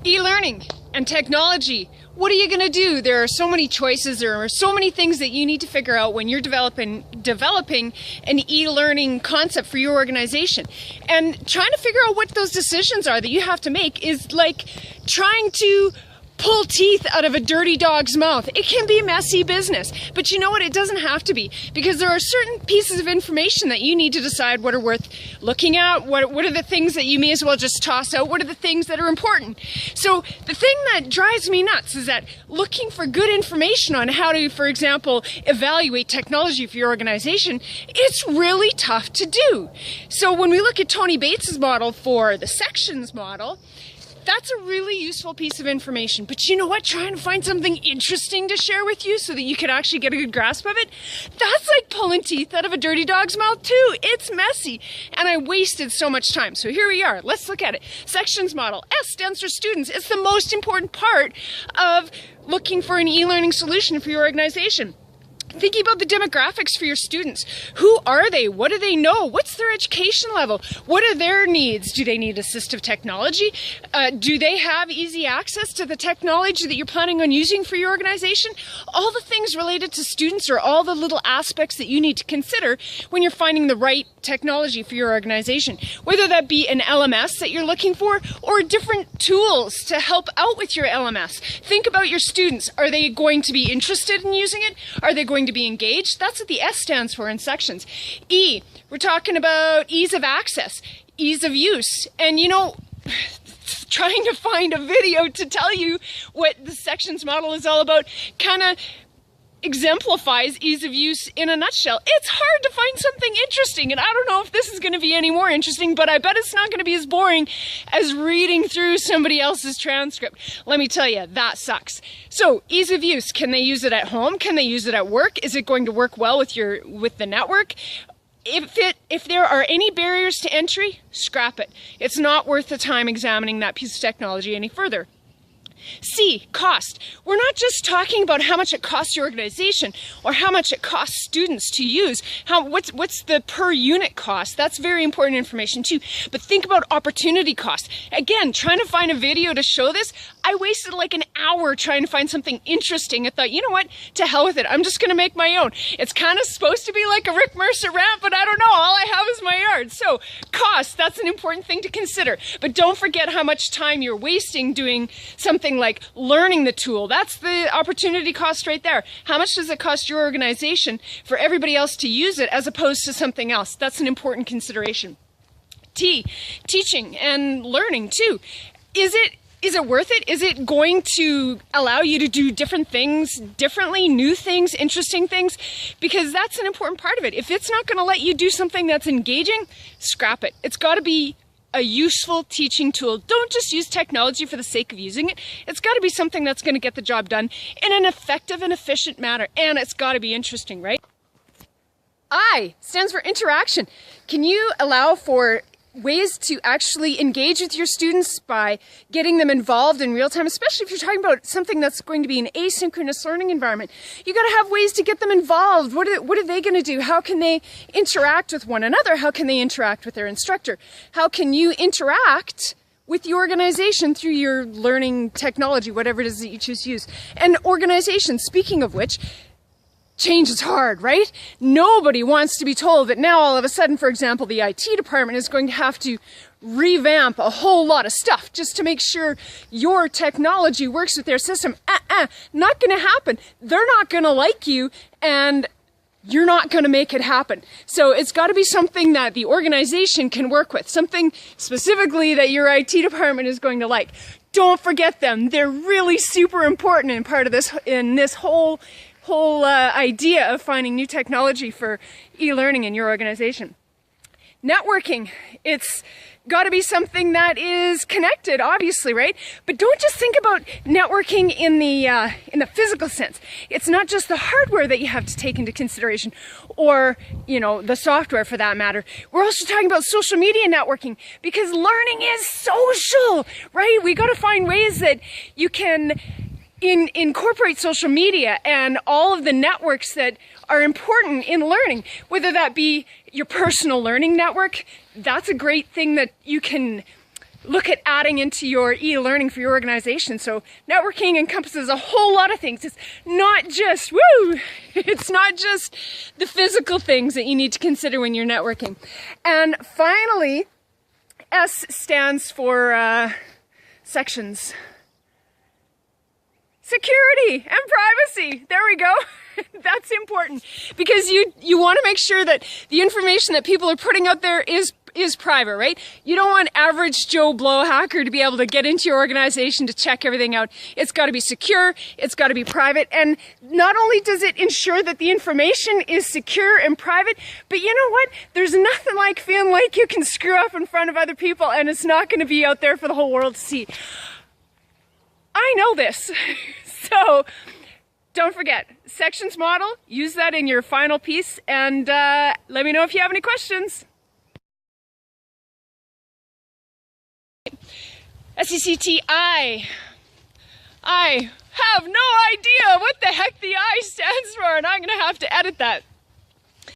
E-learning and technology. What are you going to do? There are so many choices. There are so many things that you need to figure out when you're developing an e-learning concept for your organization. And trying to figure out what those decisions are that you have to make is like trying to pull teeth out of a dirty dog's mouth. It can be messy business, but you know what? It doesn't have to be, because there are certain pieces of information that you need to decide what are worth looking at, what are the things that you may as well just toss out, what are the things that are important. So the thing that drives me nuts is that looking for good information on how to, for example, evaluate technology for your organization, it's really tough to do. So when we look at Tony Bates's model for the sections model, that's a really useful piece of information. But you know what? Trying to find something interesting to share with you so that you can actually get a good grasp of it, that's like pulling teeth out of a dirty dog's mouth too. It's messy. And I wasted so much time. So here we are. Let's look at it. Sections model. S stands for students. It's the most important part of looking for an e-learning solution for your organization. Thinking about the demographics for your students. Who are they? What do they know? What's their education level? What are their needs? Do they need assistive technology? Do they have easy access to the technology that you're planning on using for your organization? All the things related to students are all the little aspects that you need to consider when you're finding the right technology for your organization. Whether that be an LMS that you're looking for or different tools to help out with your LMS. Think about your students. Are they going to be interested in using it? Are they going to be engaged? That's what the S stands for in sections. E, we're talking about ease of access, ease of use. And you know, trying to find a video to tell you what the sections model is all about kind of exemplifies ease of use in a nutshell. It's hard to find something interesting, and I don't know if this is going to be any more interesting, but I bet it's not going to be as boring as reading through somebody else's transcript. Let me tell you, that sucks. So, ease of use. Can they use it at home? Can they use it at work? Is it going to work well with the network? If there are any barriers to entry, scrap it. It's not worth the time examining that piece of technology any further. C, cost. We're not just talking about how much it costs your organization or how much it costs students to use. What's the per unit cost? That's very important information too. But think about opportunity cost. Again, trying to find a video to show this, I wasted like an hour trying to find something interesting. I thought, you know what? To hell with it. I'm just going to make my own. It's kind of supposed to be like a Rick Mercer rant, but I don't know. All I have is my yard. So cost, that's an important thing to consider. But don't forget how much time you're wasting doing something like learning the tool. That's the opportunity cost right there. How much does it cost your organization for everybody else to use it as opposed to something else? That's an important consideration. T, teaching and learning too. Is it worth it? Is it going to allow you to do different things differently, new things, interesting things? Because that's an important part of it. If it's not going to let you do something that's engaging, scrap it. It's got to be a useful teaching tool. Don't just use technology for the sake of using it. It's got to be something that's going to get the job done in an effective and efficient manner. And it's got to be interesting, right? I stands for interaction. Can you allow for ways to actually engage with your students by getting them involved in real time, especially if you're talking about something that's going to be an asynchronous learning environment? You got to have ways to get them involved. What are they going to do? How can they interact with one another? How can they interact with their instructor? How can you interact with the organization through your learning technology, whatever it is that you choose to use? And organization, speaking of which, change is hard, right? Nobody wants to be told that now all of a sudden, for example, the IT department is going to have to revamp a whole lot of stuff just to make sure your technology works with their system. Not going to happen. They're not going to like you, and you're not going to make it happen. So it's got to be something that the organization can work with, something specifically that your IT department is going to like. Don't forget them. They're really super important and part of this whole idea of finding new technology for e-learning in your organization. Networking, it's got to be something that is connected, obviously, right? But don't just think about networking in the physical sense. It's not just the hardware that you have to take into consideration, or, you know, the software for that matter. We're also talking about social media networking, because learning is social, right? We got to find ways that you can incorporate social media and all of the networks that are important in learning, whether that be your personal learning network. That's a great thing that you can look at adding into your e-learning for your organization. So networking encompasses a whole lot of things. It's not just, it's not just the physical things that you need to consider when you're networking. And finally, S stands for sections. Security and privacy. There we go. That's important because you want to make sure that the information that people are putting out there is private, right? You don't want average Joe Blow hacker to be able to get into your organization to check everything out. It's got to be secure, it's got to be private, and not only does it ensure that the information is secure and private, but you know what? There's nothing like feeling like you can screw up in front of other people and it's not going to be out there for the whole world to see. I know this. So don't forget, sections model, use that in your final piece, and let me know if you have any questions. S-E-C-T-I. I have no idea what the heck the I stands for, and I'm going to have to edit that.